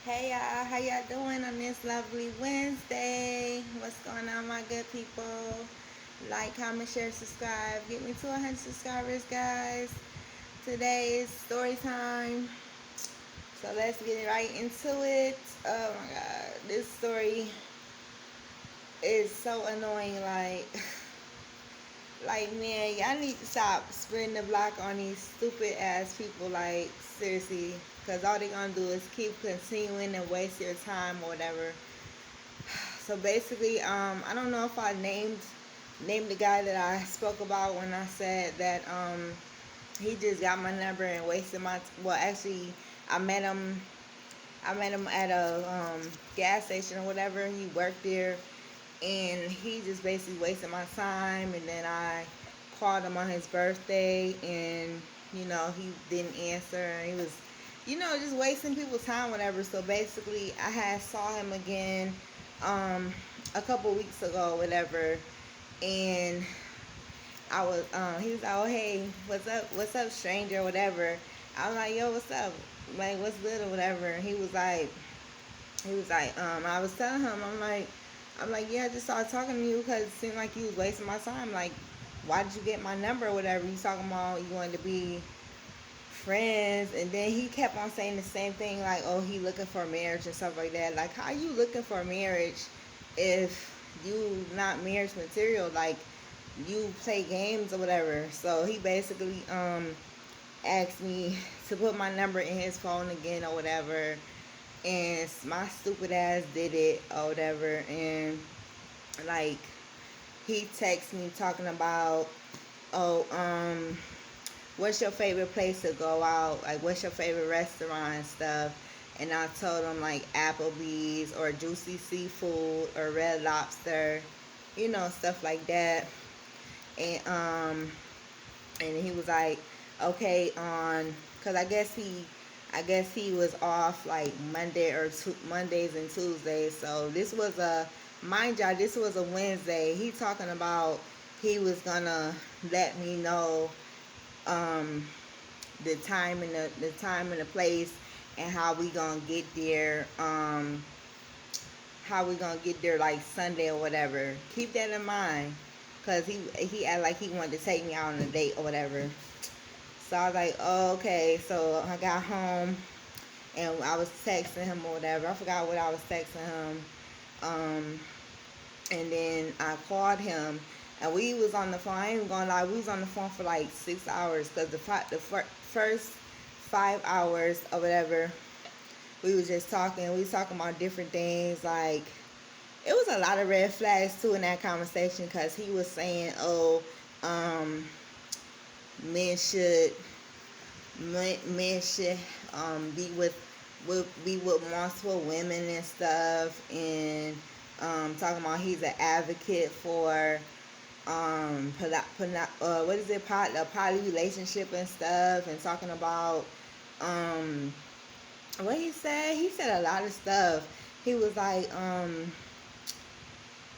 Hey y'all, how y'all doing on this lovely Wednesday? What's going on, my good people? Like, comment, share, subscribe. Get me to 100 subscribers, guys. Today is story time. So let's get right into it. Oh my god, this story is so annoying. Like man, y'all need to stop spreading the block on these stupid ass people. Like seriously, because all they gonna do is keep continuing and waste your time or whatever. So basically, I don't know if I named the guy that I spoke about when I said that he just got my number and wasted my. Well, actually, I met him. I met him at a gas station or whatever. He worked there, and he just basically wasted my time. And then I called him on his birthday, and he didn't answer. And he was, just wasting people's time, whatever. So basically, I had saw him again a couple weeks ago, whatever, and he was like, oh hey, what's up, stranger, whatever. I was like, yo, what's up, like what's good or whatever. And he was like, I was telling him, I'm like, yeah, I just started talking to you because it seemed like you was wasting my time. Like, why did you get my number or whatever? You talking about you wanted to be friends, and then he kept on saying the same thing, like, oh, he looking for marriage and stuff like that. Like, how you looking for marriage if you not marriage material? Like, you play games or whatever. So he basically asked me to put my number in his phone again or whatever, and my stupid ass did it or whatever. And like, he texted me talking about, oh, what's your favorite place to go out? Like, what's your favorite restaurant and stuff? And I told him like Applebee's or Juicy Seafood or Red Lobster, stuff like that. And he was like, okay, cause I guess he was off like Mondays and Tuesdays. So this was mind y'all, this was a Wednesday. He talking about he was gonna let me know um the time and the place, and how we gonna get there, like Sunday or whatever. Keep that in mind, cause he acted like he wanted to take me out on a date or whatever. So I was like, oh, okay. So I got home and I was texting him or whatever. I forgot what I was texting him. Um, and then I called him, and we was on the phone. I ain't even gonna lie, we was on the phone for like 6 hours, because first 5 hours or whatever, we was just talking. We was talking about different things. Like, it was a lot of red flags too in that conversation, because he was saying, oh, um, men should men should be with multiple women and stuff, and talking about he's an advocate for what is it, a poly relationship and stuff, and talking about um what he said a lot of stuff. He was like,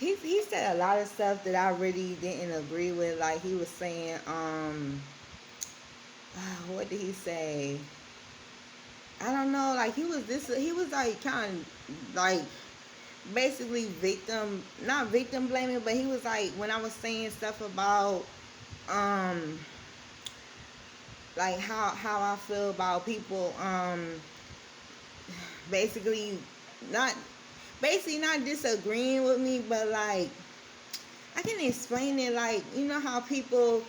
he said a lot of stuff that I really didn't agree with. Like, he was saying, what did he say? I don't know. Like, he was like kind of like basically not victim blaming, but he was like, when I was saying stuff about um like how I feel about people, basically not not disagreeing with me, but like, I can explain it. Like, how people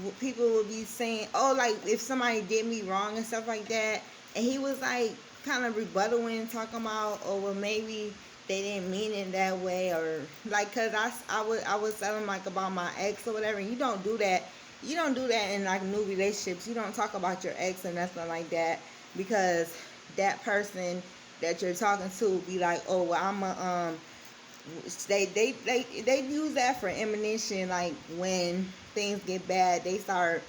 would be saying, oh, like, if somebody did me wrong and stuff like that, and he was like kind of rebuttaling, talking about, oh, well, maybe they didn't mean it that way, or like, cause I was telling like about my ex or whatever. And you don't do that in like new relationships. You don't talk about your ex and nothing like that, because that person that you're talking to be like, oh, well, I'm a they use that for ammunition. Like, when things get bad, they start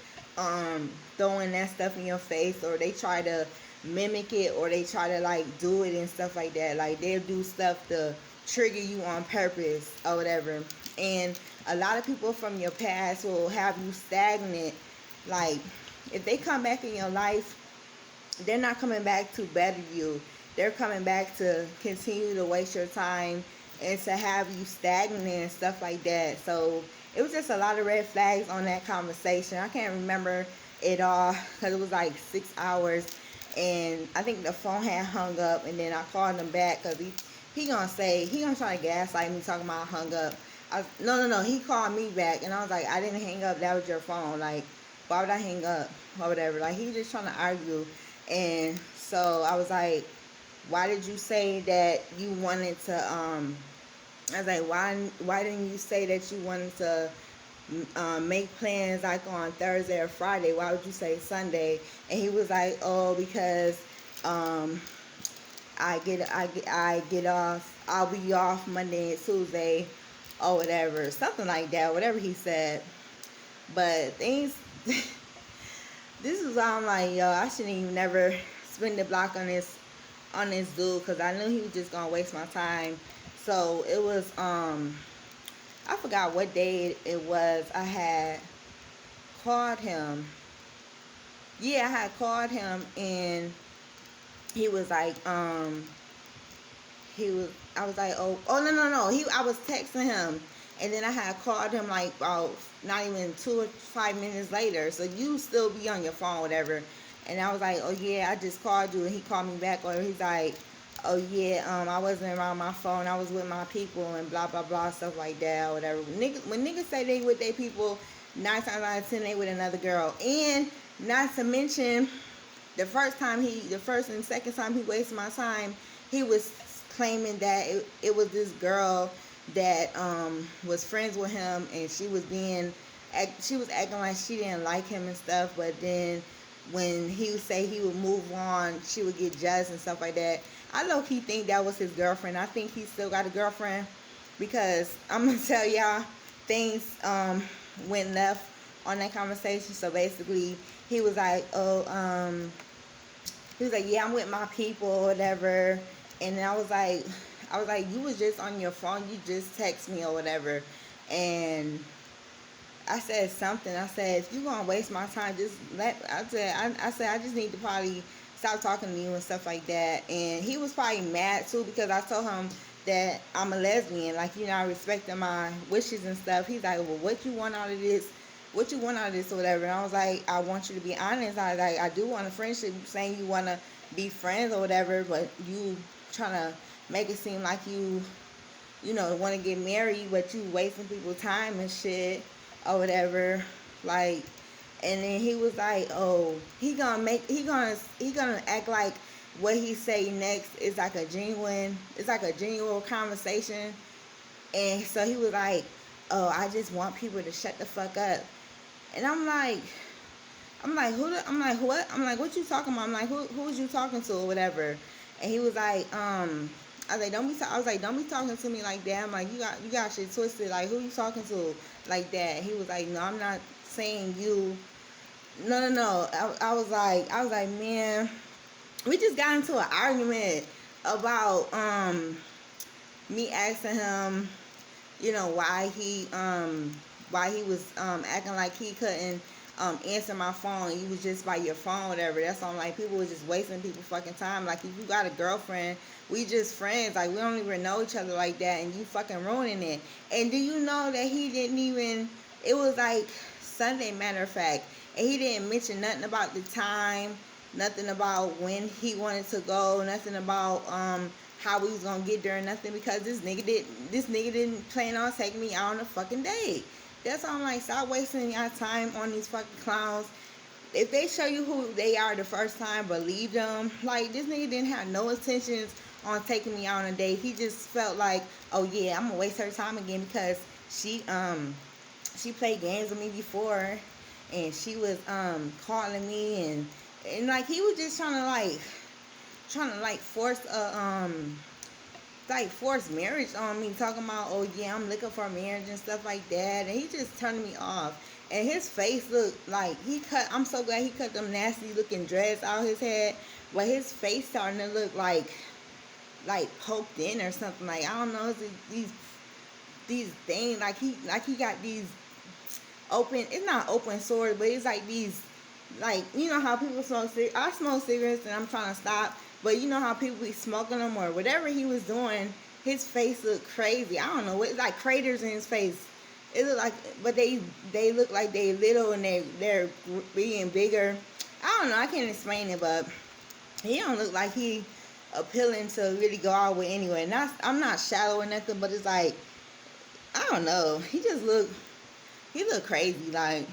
throwing that stuff in your face, or they try to mimic it, or they try to like do it and stuff like that. Like, they'll do stuff to trigger you on purpose or whatever. And a lot of people from your past will have you stagnant. Like, if they come back in your life they're not coming back to better you. They're coming back to continue to waste your time and to have you stagnant and stuff like that. So it was just a lot of red flags on that conversation. I can't remember it all because it was like 6 hours, and I think the phone had hung up, and then I called him back because he gonna say he gonna try to gaslight me talking about I hung up. No. He called me back, and I was like, I didn't hang up. That was your phone. Like, why would I hang up or whatever? Like, he just trying to argue. And so I was like, why did you say that you wanted to I was like, why didn't you say that you wanted to make plans like on Thursday or Friday? Why would you say Sunday? And he was like, oh, because um I get off, I'll be off Monday and Tuesday or whatever, something like that, whatever he said. But things this is why I'm like, yo, I shouldn't even never spin the block on this dude because I knew he was just gonna waste my time. So it was I forgot what day it was. I had called him. Yeah, I had called him, and he was like he was I was like, oh no, I was texting him, and then I had called him like about not even 2 or 5 minutes later. So you still be on your phone, whatever. And I was like, oh yeah, I just called you, and he called me back, or he's like, oh yeah, I wasn't around my phone, I was with my people, and blah blah blah, stuff like that or whatever. When niggas say they with their people, 9 times out of 10 they with another girl. And not to mention the first and second time he wasted my time, he was claiming that it was this girl that was friends with him, and she was acting like she didn't like him and stuff. But then when he would say he would move on, she would get jealous and stuff like that. I low key think that was his girlfriend. I think he still got a girlfriend, because I'm gonna tell y'all, things went left on that conversation. So basically he was like, he was like, yeah, I'm with my people or whatever. And I was like, you was just on your phone, you just text me or whatever. And I said something. I said, if you gonna waste my time, just I said, I just need to probably stop talking to you and stuff like that. And he was probably mad too, because I told him that I'm a lesbian, like, you know, I respecting my wishes and stuff. He's like, well, what you want out of this? What you want out of this or whatever? And I was like, I want you to be honest. I do want a friendship. Saying you want to be friends or whatever, but you trying to make it seem like you know, want to get married, but you wasting people's time and shit or whatever. Like, and then he was like, oh, he gonna act like what he say next is like a genuine conversation. And so he was like, oh, I just want people to shut the fuck up. And I'm like, I'm like, what? I'm like, what you talking about? I'm like, who was you talking to or whatever? And he was like, I was like, don't be talking to me like that. I'm like, you got shit twisted. Like, who you talking to like that? He was like, no, I'm not saying you. No. I was like, man, we just got into an argument about me asking him, you know, why he was acting like he couldn't answer my phone. You was just by your phone, whatever. That's all. Like, people was just wasting people's fucking time. Like, if you got a girlfriend, we just friends. Like, we don't even know each other like that, and you fucking ruining it. And do you know that he didn't even? It was like Sunday, matter of fact, and he didn't mention nothing about the time, nothing about when he wanted to go, nothing about how we was gonna get there, nothing, because this nigga didn't plan on taking me out on a fucking date. That's why I'm like, stop wasting your time on these fucking clowns. If they show you who they are the first time, believe them. Like, this nigga didn't have no intentions on taking me out on a date. He just felt like, oh yeah, I'm gonna waste her time again because she played games with me before, and she was calling me, and like, he was just trying to force marriage on me, talking about, oh yeah, I'm looking for marriage and stuff like that. And he just turned me off. And his face looked like I'm so glad he cut them nasty looking dreads out his head, but his face starting to look like poked in or something. Like, I don't know, these things, like he got these open, it's not open sores, but it's like these like, you know how people smoke cigarettes. I smoke cigarettes and I'm trying to stop, but you know how people be smoking them or whatever he was doing. His face looked crazy. I don't know, it's like craters in his face. It look like, but they look like they little and they're being bigger. I don't know. I can't explain it, but he don't look like he appealing to really go out with anyway. Not, I'm not shallow or nothing, but it's like, I don't know. He looked crazy, like,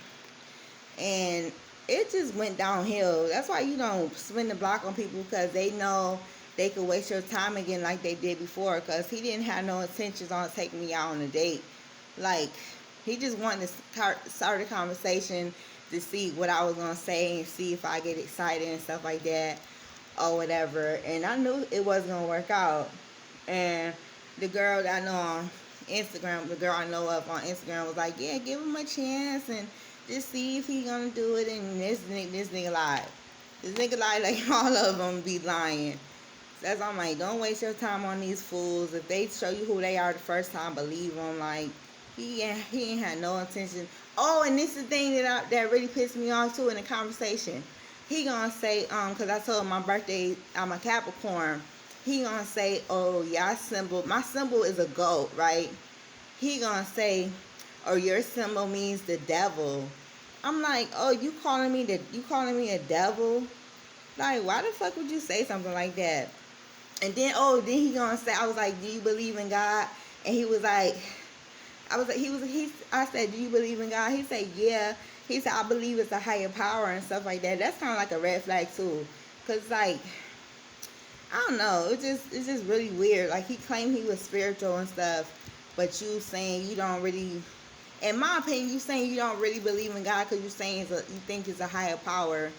and it just went downhill. That's why you don't spin the block on people, because they know they could waste your time again like they did before. Because he didn't have no intentions on taking me out on a date. Like, he just wanted to start a conversation to see what I was gonna say and see if I get excited and stuff like that or whatever. And I knew it wasn't gonna work out. And the girl that I know on Instagram, the girl I know of on Instagram was like, yeah, give him a chance and just see if he gonna do it. And this nigga lied. This nigga lied like all of them be lying. That's why I'm like, don't waste your time on these fools. If they show you who they are the first time, believe them. Like, he ain't had no intention. Oh, and this is the thing that really pissed me off too in the conversation. He gonna say, cause I told him my birthday, I'm a Capricorn. He gonna say, oh yeah, my symbol is a goat, right? He gonna say, or your symbol means the devil. I'm like, oh, you calling me a devil? Like, why the fuck would you say something like that? And then, then he gonna say, I was like, do you believe in God? And he was like, I said, do you believe in God? He said, yeah. He said, I believe it's a higher power and stuff like that. That's kind of like a red flag too. Cause like, I don't know. It's just really weird. Like, he claimed he was spiritual and stuff, but you saying you don't really, in my opinion, you saying you don't really believe in God because you saying you think it's a higher power.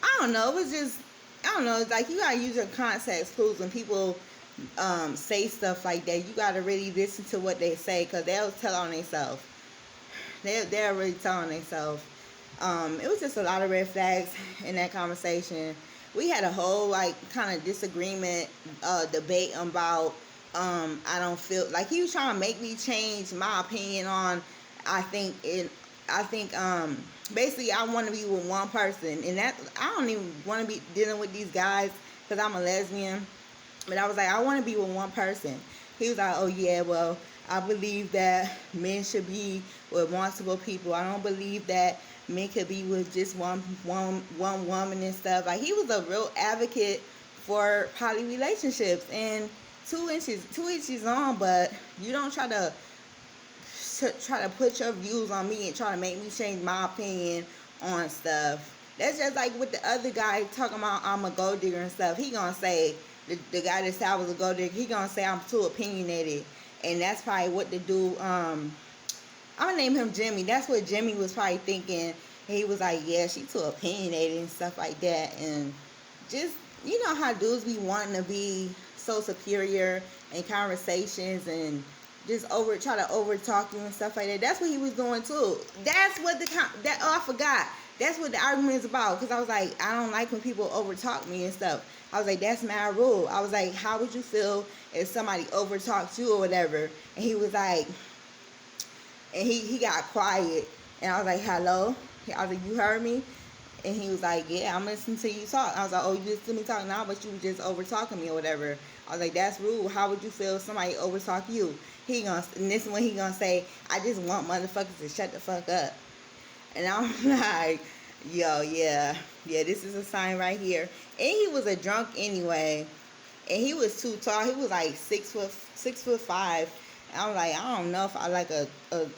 I don't know. It was just, I don't know. It's like, you gotta use your context clues when people say stuff like that. You gotta really listen to what they say, because they'll tell on themselves. They're really telling themselves. It was just a lot of red flags in that conversation. We had a whole like kind of disagreement, debate about I don't feel like he was trying to make me change my opinion on. I think basically I want to be with one person, and that I don't even want to be dealing with these guys because I'm a lesbian. But I was like, I want to be with one person. He was like, oh yeah, well, I believe that men should be with multiple people. I don't believe that men could be with just one woman and stuff. Like, he was a real advocate for poly relationships, and two inches on. But you don't try to put your views on me and try to make me change my opinion on stuff. That's just like with the other guy talking about I'm a gold digger and stuff. He gonna say, the guy that said I was a gold digger, he gonna say I'm too opinionated. And that's probably what the dude, I'm gonna name him Jimmy. That's what Jimmy was probably thinking. He was like, yeah, she too opinionated and stuff like that. And just, you know how dudes be wanting to be so superior in conversations and just try to over talk you and stuff like that. That's what he was doing too. That's what I forgot. That's what the argument is about. Because I was like, I don't like when people over talk me and stuff. I was like, that's my rule. I was like, how would you feel if somebody over talked you or whatever? And he was like, and he got quiet. And I was like, hello? I was like, you heard me? And he was like, yeah, I'm listening to you talk. I was like, oh, you listen to me talk now, but you were just over talking me or whatever. I was like, that's rude. How would you feel if somebody over talk you? And this is when he gonna say, I just want motherfuckers to shut the fuck up. And I'm like, yo, yeah, this is a sign right here. And he was a drunk anyway, and he was too tall. He was like 6'5". And I'm like, I don't know if I like I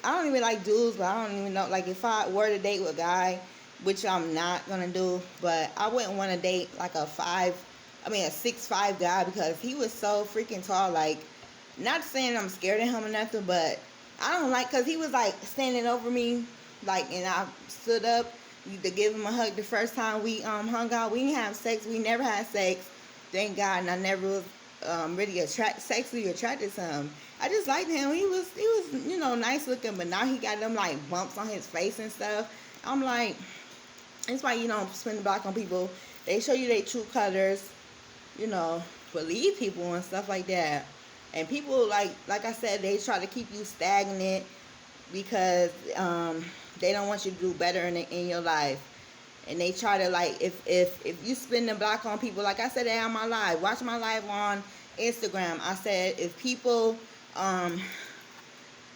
don't even like dudes, but I don't even know, like, if I were to date with a guy, which I'm not gonna do, but I wouldn't want to date like a 6'5" guy, because he was so freaking tall. Like, not saying I'm scared of him or nothing, but I don't like, because he was like standing over me, like, and I stood up to give him a hug the first time we hung out. We didn't have sex. We never had sex, thank God. And I never was really sexually attracted to him. I just liked him. He was nice looking, but now he got them like bumps on his face and stuff. I'm like, that's why you don't spin the block on people. They show you their true colors, believe people and stuff like that. And people, like I said, they try to keep you stagnant because they don't want you to do better in your life. And they try to, like, if you spin the block on people, like I said on my live, watch my live on Instagram. I said if um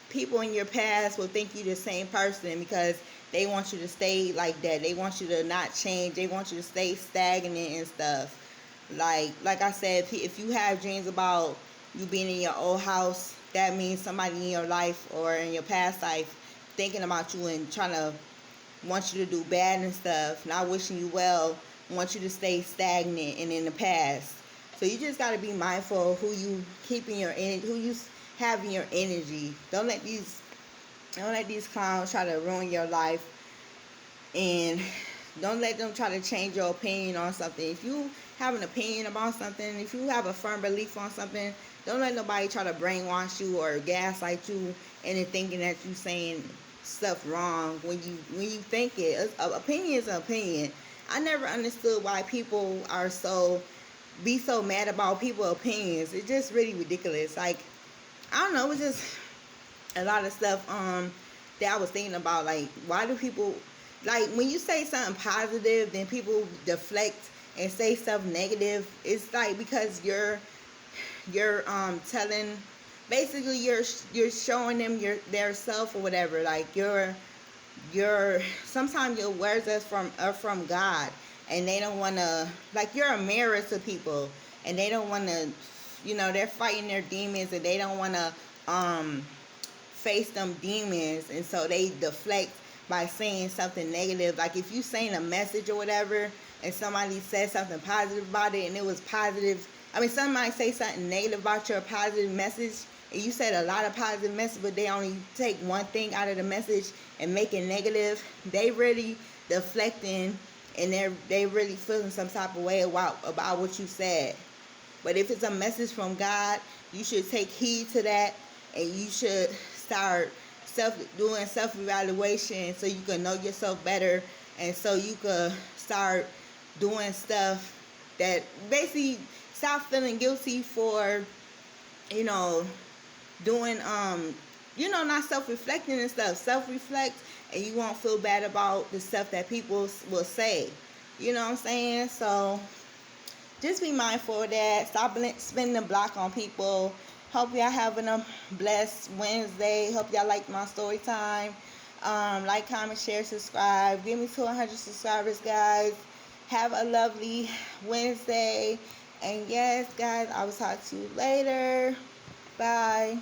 people in your past will think you the same person because they want you to stay like that. They want you to not change. They want you to stay stagnant and stuff. Like I said, if you have dreams about you being in your old house, that means somebody in your life or in your past life thinking about you and trying to want you to do bad and stuff, not wishing you well, want you to stay stagnant and in the past. So you just got to be mindful of who you keep in your energy, who you have in your energy. Don't let these clowns try to ruin your life, and don't let them try to change your opinion on something. If you have an opinion about something, if you have a firm belief on something, don't let nobody try to brainwash you or gaslight you into thinking that you saying stuff wrong when you think it. Opinion is an opinion. I never understood why people are so mad about people's opinions. It's just really ridiculous. Like, I don't know, it's just a lot of stuff that I was thinking about. Like, why do people, like, when you say something positive, then people deflect and say stuff negative? It's like because you're telling, basically you're showing them their self or whatever. Like, your sometimes your words are from God, and they don't want to, like, you're a mirror to people, and they don't want to, they're fighting their demons, and they don't want to face them demons, and so they deflect by saying something negative. Like, if you saying a message or whatever, and somebody said something positive about it, and it was positive. I mean, somebody say something negative about your positive message, and you said a lot of positive message, but they only take one thing out of the message and make it negative. They really deflecting, and they really feeling some type of way about what you said. But if it's a message from God, you should take heed to that, and you should start doing self-evaluation so you can know yourself better, and so you could start doing stuff that basically stop feeling guilty for, doing, not self-reflecting and stuff. Self-reflect, and you won't feel bad about the stuff that people will say. You know what I'm saying? So just be mindful of that. Stop spinning the block on people. Hope y'all having a blessed Wednesday. Hope y'all like my story time. Like, comment, share, subscribe. Give me to 100 subscribers, guys. Have a lovely Wednesday. And yes, guys, I will talk to you later. Bye.